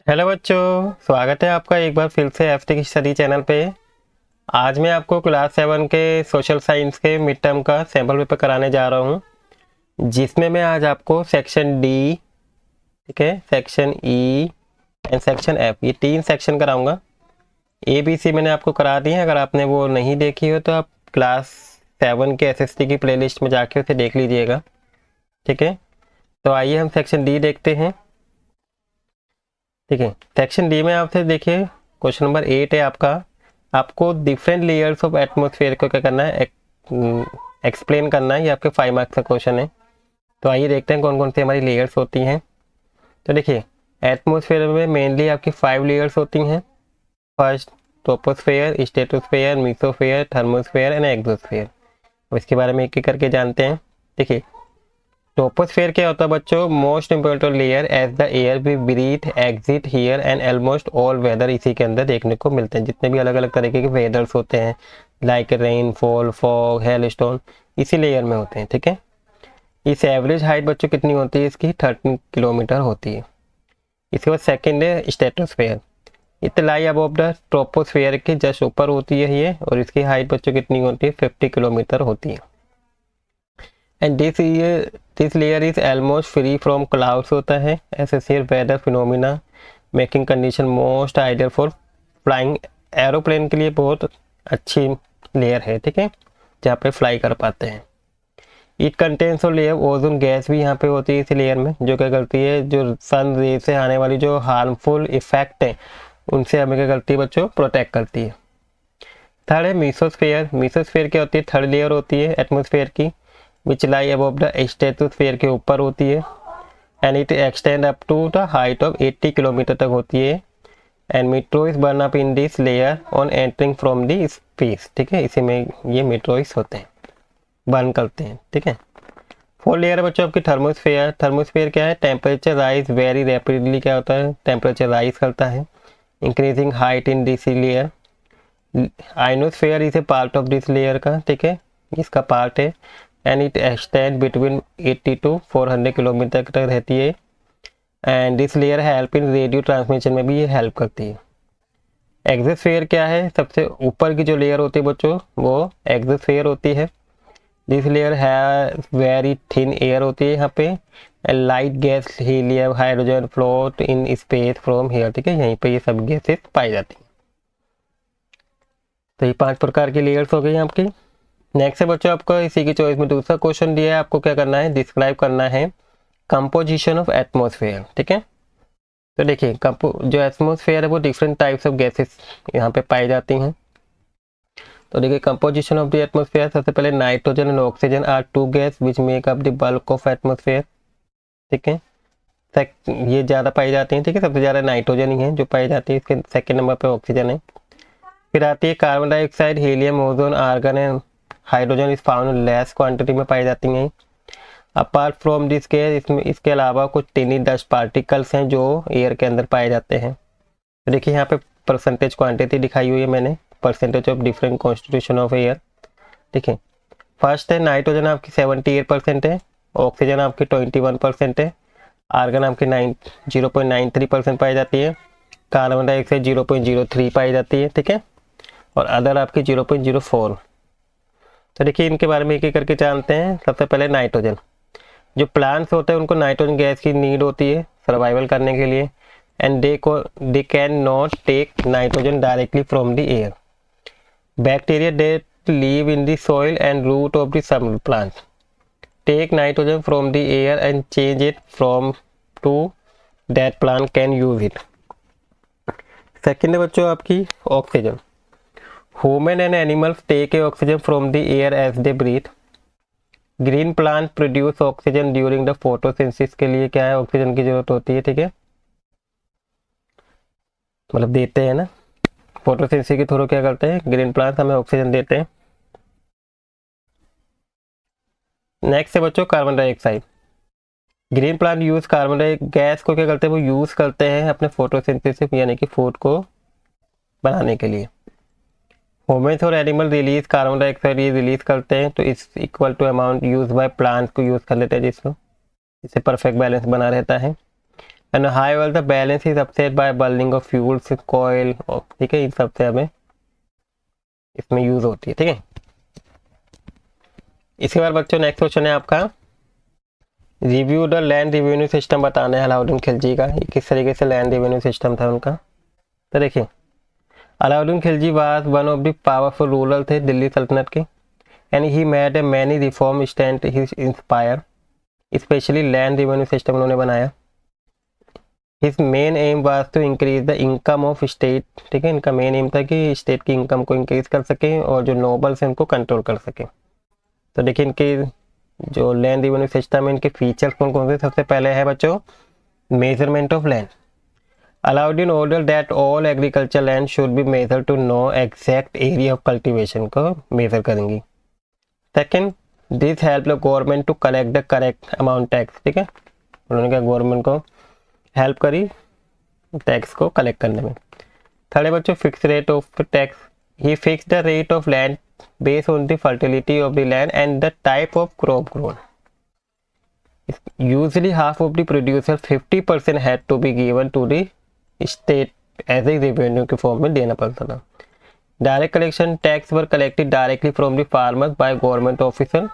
Hello बच्चों, स्वागत है आपका एक बार फिर से एफटी की स्टडी चैनल पे। आज मैं आपको क्लास 7 के सोशल साइंस के मिड टर्म का सैम्पल पेपर कराने जा रहा हूँ, जिसमें मैं आज आपको सेक्शन डी, ठीक है, section E and section F, ये 3 सेक्शन कराऊंगा। ए बी सी मैंने आपको करा दी है। अगर आपने वो नहीं देखी हो तो आप क्लास 7 के एसएसटी की प्लेलिस्ट में जाके उसे देख लीजिएगा, ठीक है। तो आइए हम सेक्शन डी देखते हैं, ठीक है। सेक्शन डी में आपसे देखिए क्वेश्चन नंबर 8 है आपका। आपको डिफरेंट लेयर्स ऑफ एटमॉस्फेयर को क्या करना है, एक्सप्लेन करना है। ये आपके 5 मार्क्स का क्वेश्चन है। तो आइए देखते हैं कौन कौन सी हमारी लेयर्स होती हैं। तो देखिए एटमॉस्फेयर में मेनली आपकी 5 लेयर्स होती हैं। First troposphere, stratosphere, mesosphere, thermosphere and exosphere. अब इसके बारे में एक एक करके जानते हैं। देखिए ट्रोपोस्फेयर क्या होता है बच्चों, most important layer as the air we breathe exist here and almost all weather इसी के अंदर देखने को मिलते हैं। जितने भी अलग अलग तरीके के वेदर्स होते हैं like rainfall, fog, hello stone, इसी लेयर में होते हैं, ठीक है। इस एवरेज हाइट बच्चों कितनी होती है, इसकी 13 किलोमीटर होती है। इसके बाद सेकेंड है stratosphere. It lie above the troposphere के जस्ट ऊपर होती है ये, और इसकी हाइट बच्चों कितनी होती है, 50 किलोमीटर होती है। And this layer is almost free from clouds होता है, associate weather phenomena making condition most ideal for flying. Aeroplane के लिए बहुत अच्छी लेयर है, ठीक है, जहाँ पे फ्लाई कर पाते हैं। इट कंटेन्स और लेयर ओजोन गैस भी यहाँ पे होती है इस लेयर में, जो क्या करती है, जो सन रे से आने वाली जो हार्मफुल इफेक्ट है उनसे हमें क्या करती है बच्चों, प्रोटेक्ट करती है। थर्ड है मीसोस्फेयर। मीसोस्फेयर क्या होती है, थर्ड लेयर होती है एटमोस्फेयर की, which lie above the stratosphere के ऊपर होती है। And it extend up to the height of 80 kilometre तक होती है। And meteors burn up in this layer on entering from the space, ठीक है, इसी में ये मीट्रोइस होते हैं, बर्न करते हैं, ठीक है। फोर्थ लेयर है बच्चों आपकी थर्मोस्फेयर। थर्मोस्फेयर क्या है, टेम्परेचर राइज वेरी रैपिडली, क्या होता है, टेम्परेचर राइज करता है, increasing height in this layer. Ionosphere is a part of this layer का, ठीक है, इसका पार्ट है। And it extend between 80 to 400 kilometre तक रहती है। And this layer help in radio transmission में भी ये हेल्प करती है। एक्सोस्फेयर क्या है, सबसे ऊपर की जो लेयर होती है बच्चों वो एक्सोस्फेयर होती है। दिस लेयर है वेरी थिन एयर होती है यहाँ पे। Light gas, helium, hydrogen float in space from here, ठीक है, यहीं पे ये सब गैसेस पाई जाती हैं। तो ये 5 प्रकार की लेयर्स हो गई आपकी। नेक्स्ट है बच्चों आपको इसी की चॉइस में दूसरा क्वेश्चन दिया है, आपको क्या करना है, डिस्क्राइब करना है कंपोजिशन ऑफ एटमॉस्फेयर, ठीक है। तो देखिए जो एटमॉस्फेयर है वो डिफरेंट टाइप्स ऑफ गैसेस यहाँ पे पाई जाती हैं। तो देखिए कंपोजिशन ऑफ द एटमॉस्फेयर, सबसे पहले nitrogen and oxygen are 2 gas which make up the bulk of atmosphere, ठीक है। ये ज़्यादा पाई जाती हैं, ठीक है, सबसे ज़्यादा नाइट्रोजन ही है जो पाई जाती है, इसके सेकेंड नंबर पे ऑक्सीजन है। फिर आती है carbon dioxide, helium, ozone, argon and hydrogen is found less quantity में पाई जाती हैं। अपार्ट फ्रॉम दिस गैस, इसमें इसके अलावा कुछ टीनी डस्ट पार्टिकल्स हैं जो एयर के अंदर पाए जाते हैं। तो देखिए यहाँ पे परसेंटेज क्वांटिटी दिखाई हुई है मैंने, percentage of different constitution of air, ठीक है। फर्स्ट है नाइट्रोजन आपकी 78% है, ऑक्सीजन आपकी 21% है, आर्गन आपकी 0.93% पाई जाती है, कार्बन डाइऑक्साइड 0.03 पाई जाती है, ठीक है, और अदर आपकी 0.04। तो देखिए इनके बारे में एक एक करके जानते हैं। सबसे पहले नाइट्रोजन, जो प्लांट्स होते हैं उनको नाइट्रोजन गैस की नीड होती है सर्वाइवल करने के लिए। And they can not take nitrogen directly from the air. Bacteria that live in the soil and root of the some plants take nitrogen from the air and change it from to that plant can use it। Second है बच्चों आपकी oxygen. Human and animals take a oxygen from the air as they breathe. Green plant produce oxygen during the photosynthesis, के लिए क्या है, oxygen की जरूरत होती है, ठीक है, मतलब देते हैं ना, फोटोसिंथेसिस के थ्रू क्या करते हैं ग्रीन प्लांट हमें ऑक्सीजन देते हैं। नेक्स्ट है बच्चों carbon dioxide. Green plant use carbon dioxide gas को क्या करते हैं, वो यूज करते हैं अपने फोटोसिंथेसिस यानी कि फूड को बनाने के लिए। ह्यूमन्स और एनिमल रिलीज कार्बन डाइऑक्साइड ये रिलीज करते हैं, तो इस equal to amount use by plants को यूज कर लेते हैं, जिसको इससे परफेक्ट बैलेंस बना रहता है। एंड हाई वाल the balance is upset by burning of fuels coil, ठीक है, इन सबसे हमें इसमें यूज होती है, ठीक है। इसके बाद बच्चों नेक्स्ट क्वेश्चन है आपका review the land revenue system, बताना है अलाउद्दीन खिलजी का, किस तरीके से लैंड रेवेन्यू सिस्टम था उनका। तो देखिए Alauddin Khilji was one of the powerful ruler थे दिल्ली सल्तनत के, and he made a many reform stand he inspire, specially land revenue system उन्होंने बनाया। His main aim was to increase the income of state, ठीक है, इनका मेन एम था कि state की इनकम को इंक्रीज कर सके और जो नोबल्स हैं उनको कंट्रोल कर सके। तो देखिए इनके जो लैंड रेवेन्यू सिस्टम है इनके फीचर्स कौन कौन से, सबसे पहले है बच्चों measurement of land. Alauddin order that all agriculture land should be measure to know exact area of cultivation को मेजर करेंगी। Second, this help the government to collect the correct amount tax, ठीक है, उन्होंने क्या गवर्नमेंट को हेल्प करी tax को collect करने में। थर्ड है बच्चों fix rate of tax, he fix the rate of land based on the fertility of the land and the type of crop grown. Usually half of the producer 50% had to be given to the state as a revenue के form में देना पड़ता था। Direct collection tax were collected directly from the farmers by government officer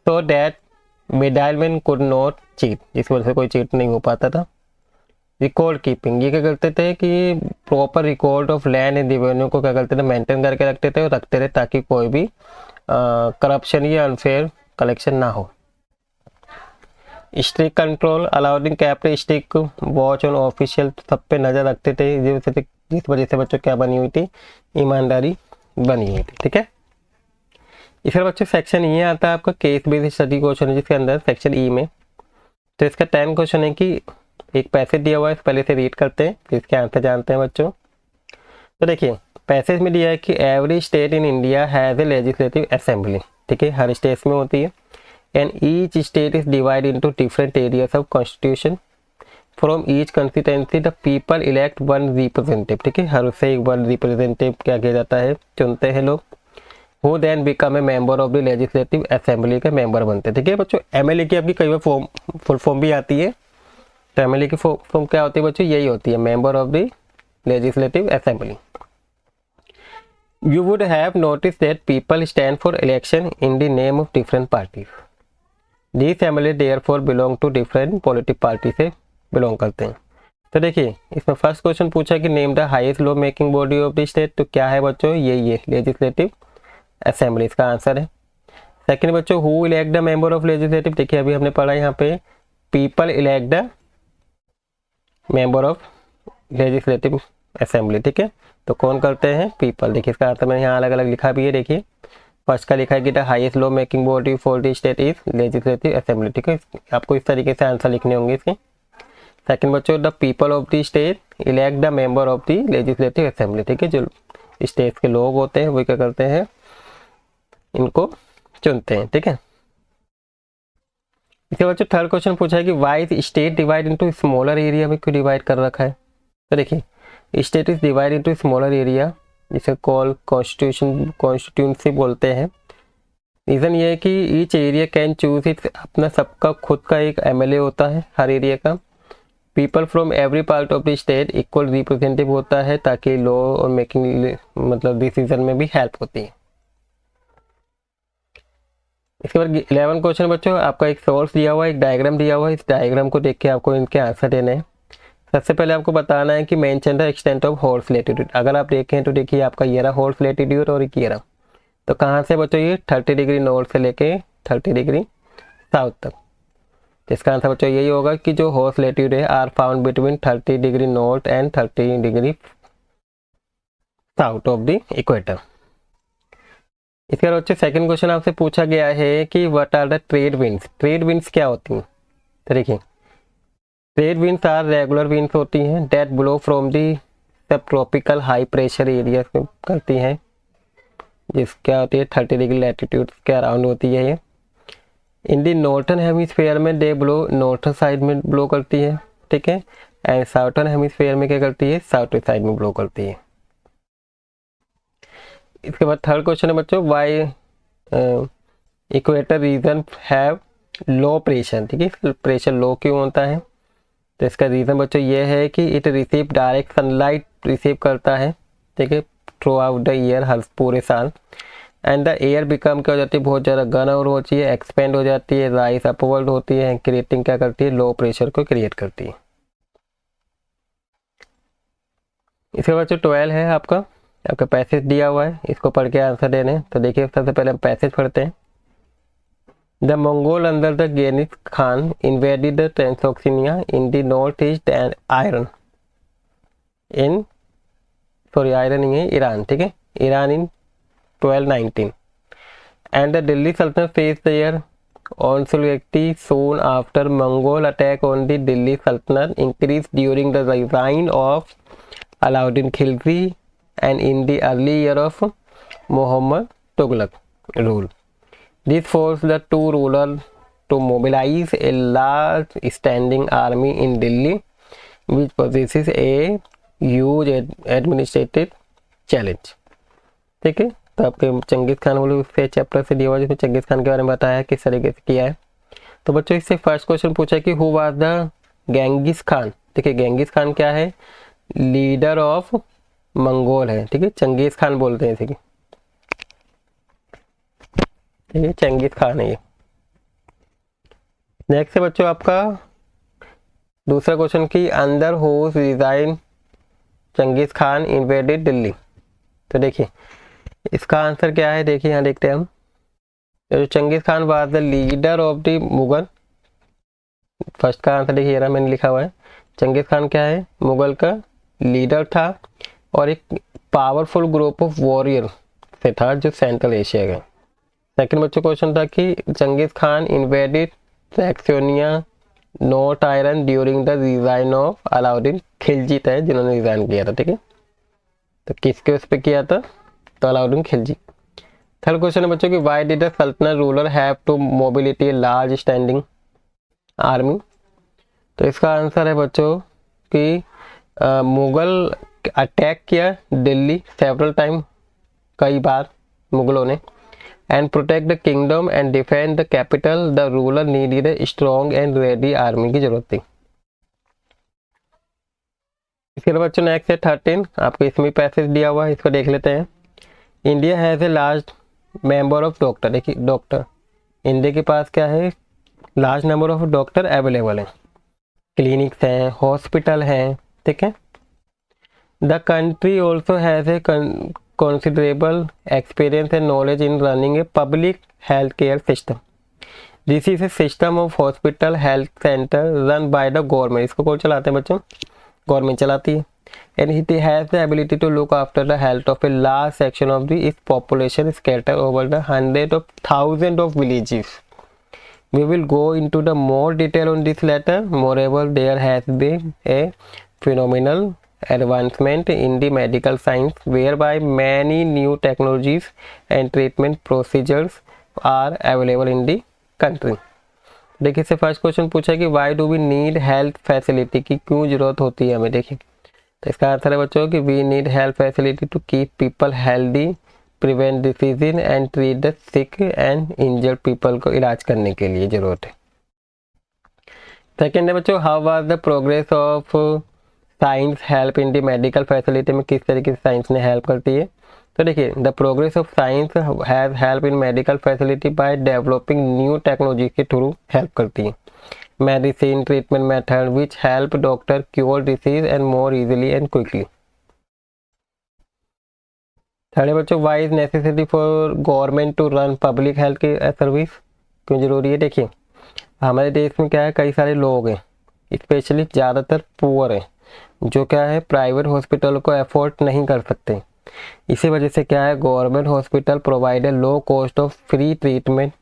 so that middlemen could not cheat, इस वजह से कोई cheat नहीं हो पाता था। रिकॉर्ड कीपिंग, ये क्या करते थे कि proper record of land and revenue को क्या करते थे मेंटेन करके रखते थे और रखते थे ताकि कोई भी करप्शन या अनफेयर कलेक्शन ना हो। Strict control, allowing kept stick watch on official, सब पे नज़र रखते थे, जिस वजह से बच्चों क्या बनी हुई थी, ईमानदारी बनी हुई थी, ठीक है। इसका बच्चों सेक्शन ये आता है आपका केस बेस्ड स्टडी क्वेश्चन है, जिसके अंदर सेक्शन ई में तो इसका 10 क्वेश्चन है कि एक पैसेज दिया हुआ है, पहले से रीड करते हैं फिर इसके आंसर जानते हैं बच्चों। तो देखिए पैसेज में दिया है कि every state in India has a legislative assembly, ठीक है, हर स्टेट में होती है, and each state is divide into different areas of constitution, from each constituency the people elect one representative, ठीक है, हर से एक वन रिप्रेजेंटेटिव क्या किया जाता है, चुनते हैं लोग, who then become a member of the legislative assembly के मेंबर बनते हैं, ठीक है बच्चों। एमएलए की आपकी कई बार फुल फॉर्म भी आती है, तो एमएलए की फॉर्म क्या होती है बच्चों, यही होती है, member of the legislative assembly. You would have notice that people stand for election in the name of different parties, this MLA therefore belong to different political party से बिलोंग करते हैं। तो देखिए इसमें फर्स्ट क्वेश्चन पूछा कि name the highest law making body of the state, तो क्या है बच्चों, ये लेजिस्लेटिव असेंबली, इसका आंसर है। सेकंड बच्चों who elect the member of legislative, देखिए अभी हमने पढ़ा यहाँ पे people elect the member of legislative assembly, ठीक है, तो कौन करते हैं, पीपल। देखिए इसका आंसर मैंने यहाँ अलग अलग लिखा भी है, देखिए फर्स्ट का लिखा है कि the highest law making body for the state is legislative assembly, ठीक है, आपको इस तरीके से आंसर लिखने होंगे इसके। सेकंड बच्चों the people of the state elect the member of the legislative assembly, ठीक है, जो स्टेट के लोग होते हैं वो क्या करते हैं, इनको चुनते हैं, ठीक है। इसके बच्चों थर्ड क्वेश्चन पूछा है कि why is state divide into smaller area में क्यों डिवाइड कर रखा है। तो देखिए state is divide into smaller area, जिसे कॉल कॉन्स्टिट्यूंसी बोलते हैं। रीज़न ये है कि each area can choose it, अपना सबका खुद का एक एमएलए होता है हर एरिया का। People from every part of the state equal representative होता है ताकि लॉ और मेकिंग मतलब डिसीजन में भी हेल्प होती है। इसके बाद 11 क्वेश्चन बच्चों आपका एक सोर्स दिया हुआ है, एक डायग्राम दिया हुआ है, इस डायग्राम को देख के आपको इनके आंसर देने हैं। सबसे पहले आपको बताना है कि mention the extent of horse latitude, अगर आप देखें तो देखिए आपका ये रहा हॉर्स लैटिट्यूड और ये रहा, तो कहाँ से बच्चों ये 30 डिग्री नॉर्थ से लेके 30 डिग्री साउथ तक, तो इसका आंसर बच्चों यही होगा कि जो हॉर्स लैटिट्यूड है are found between 30 degree north and 30 degree south of the equator. इसके बाद बच्चों सेकंड क्वेश्चन आपसे पूछा गया है कि what are the trade winds, trade winds क्या होती हैं। तो देखिए trade winds are regular winds होती हैं दैट ब्लो फ्रॉम दी सब ट्रॉपिकल हाई प्रेशर एरिया करती हैं, जिस क्या होती है 30 डिग्री लैटिट्यूड के अराउंड होती है ये। इन दी नॉर्थन हेमिस्फेयर में दे ब्लो नॉर्थन साइड में ब्लो करती है, ठीक है, एंड साउथर्न हेमिस्फेयर में क्या करती है, साउथर्न साइड में ब्लो करती है। इसके बाद थर्ड क्वेश्चन है बच्चों why equator region have low pressure, ठीक है, प्रेशर लो क्यों होता है। तो इसका रीज़न बच्चों ये है कि it receive direct sunlight receive करता है, ठीक है, थ्रू आउट द ईयर, हर पूरे साल। एंड द एयर बिकम क्या हो जाती है, बहुत ज़्यादा गन और होती है, एक्सपेंड हो जाती है, राइस अपवर्ड होती है, क्रिएटिंग क्या करती है, लो प्रेशर को क्रिएट करती है। इसके बाद जो 12 है आपका पैसेज दिया हुआ है, इसको पढ़ के आंसर देने। तो देखिए सबसे पहले हम पैसेज पढ़ते हैं। The Mongol under the Genghis Khan invaded the Transoxiana in the north east and iron नहीं है, ईरान, ठीक है, Iran in 1219 and the Delhi सल्तनत face their onslaught soon after Mongol attack on the Delhi Sultanate increased during the reign of Alauddin Khilji and in the early year of Muhammad Tughlaq rule. This forced the two rulers to mobilize a large standing army in Delhi, which possesses a huge administrative challenge. ठीक है, तो आपके चंगेज़ खान वाले उससे chapter से दिया हुआ जिसमें चंगेज़ खान के बारे में बताया किस तरीके से किया है। तो बच्चों इससे फर्स्ट क्वेश्चन पूछा कि who was the Genghis Khan. देखिए गेंगिस खान क्या है, लीडर ऑफ मंगोल है, ठीक है, चंगेज़ खान बोलते हैं इसे, ठीक है, चंगेज़ खान है ये। नेक्स्ट है बच्चों आपका दूसरा क्वेश्चन की अंदर whose reign Genghis Khan invaded Delhi. तो देखिए इसका आंसर क्या है, देखिए यहाँ देखते हैं हम। तो Changez Khan was the leader of the Mughal, first का आंसर देखिए रहा मैंने लिखा हुआ है, चंगेज़ खान क्या है, मुगल का लीडर था और एक पावरफुल ग्रुप ऑफ वॉरियर से था जो सेंट्रल एशिया का। सेकंड बच्चों क्वेश्चन था कि Genghis Khan invaded Saxonia north iron during the reign of Alauddin Khilji है जिन्होंने रिजाइन किया था, ठीक है, तो किसके उस पर किया था, तो अलाउद्दीन खिलजी। थर्ड क्वेश्चन है बच्चों कि why did the sultanate ruler have to mobility large standing army. तो इसका आंसर है बच्चों कि मुगल अटैक किया दिल्ली सेवरल टाइम, कई बार मुगलों ने, and protect the kingdom and defend the capital the ruler needed a strong and ready army की जरूरत थी। इसके बाद बच्चों नेक्स्ट है 13, आपको इसमें पैसेज दिया हुआ है, इसको देख लेते हैं। India has a large member of doctor. देखिए डॉक्टर, इंडिया के पास क्या है, large number of doctor available हैं, क्लिनिक्स हैं, हॉस्पिटल हैं, ठीक है। The country also has a considerable experience and knowledge in running a public health care system. This is a system of hospital health center run by the government. इसको कौन चलाते हैं बच्चों, गवर्नमेंट चलाती है। And it has the ability to look after the health of a large section of its population scattered over the hundreds of thousands of villages. We will go into the more detail on this later. Moreover, there has been a phenomenal advancement in the medical science whereby many new technologies and treatment procedures are available in the country. देखिए इससे first question पूछा कि why do we need health facility, की क्यों जरूरत होती है हमें। देखिए तो इसका आंसर है बच्चों कि we need health facility to keep people healthy, prevent diseases and treat the sick and injured people को इलाज करने के लिए जरूरत है। सेकेंड है बच्चों how was the progress of science help in the medical facility में किस तरीके से साइंस ने हेल्प करती है। तो देखिए the progress of science has help in medical facility by developing new technology के थ्रू हेल्प करती है। Medicine treatment method which help doctor cure disease and more easily and quickly. Third बच्चों why is necessary for government to run public health की service, क्यों जरूरी है। देखिए हमारे देश में क्या है, कई सारे लोग हैं, स्पेशली ज़्यादातर पुअर हैं, जो क्या है प्राइवेट हॉस्पिटल को अफोर्ड नहीं कर सकते। इसी वजह से क्या है government hospital provide low cost of free treatment,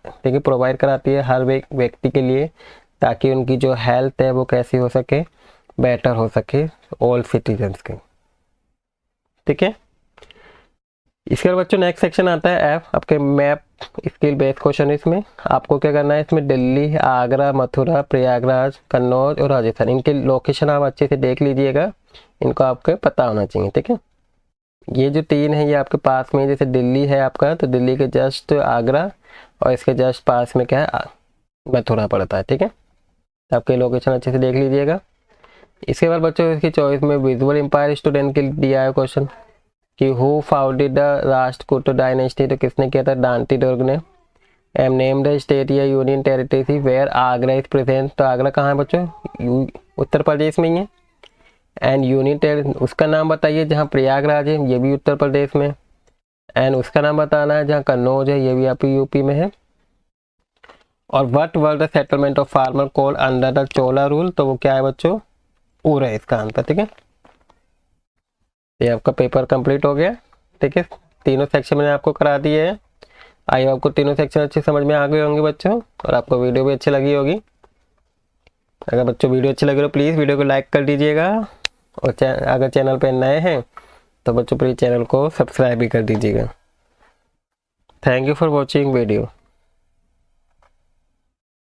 ठीक है, प्रोवाइड कराती है हर व्यक्ति के लिए, ताकि उनकी जो हेल्थ है वो कैसी हो सके, बेटर हो सके ऑल सिटीजन्स के, ठीक है। इसके बाद बच्चों नेक्स्ट सेक्शन आता है एफ, आपके मैप स्किल बेस्ड क्वेश्चन। इसमें आपको क्या करना है, इसमें दिल्ली, आगरा, मथुरा, प्रयागराज, कन्नौज और राजस्थान, इनके लोकेशन आप अच्छे से देख लीजिएगा, इनको आपको पता होना चाहिए, ठीक है। ये जो तीन है ये आपके पास में, जैसे दिल्ली है आपका, तो दिल्ली के जस्ट आगरा और इसके जस्ट पास में क्या है मथुरा पड़ता है, ठीक है। आपके लोकेशन अच्छे से देख लीजिएगा। इसके बाद बच्चों इसकी चॉइस में विजुअल एम्पायर स्टूडेंट के लिए दिया है क्वेश्चन कि who founded the Rashtrakuta dynasty, तो किसने किया था, डांटी दुर्ग ने। एम नेम द स्टेट या union territory where Agra is present, तो आगरा कहाँ है बच्चों, उत्तर प्रदेश में ही है। एंड यूनियन टेरिटरी उसका नाम बताइए जहाँ प्रयागराज है, ये भी उत्तर प्रदेश में। एंड उसका नाम बताना है जहाँ कन्नौज है, ये भी आपकी यूपी में है। और what were the settlement of farmer called under the Chola rule, तो वो क्या है बच्चों, ऊर है इसका आंसर। ठीक है, ये आपका पेपर कंप्लीट हो गया। ठीक है, तीनों सेक्शन मैंने आपको करा दिए हैं। आई होप आपको तीनों सेक्शन अच्छे समझ में आ गए होंगे बच्चों, और आपको वीडियो भी अच्छी लगी होगी। अगर बच्चों वीडियो अच्छी लगे तो प्लीज़ वीडियो को लाइक कर दीजिएगा, और अगर चैनल पर नए हैं तो बच्चों प्लीज़ चैनल को सब्सक्राइब भी कर दीजिएगा। Thank you for watching video.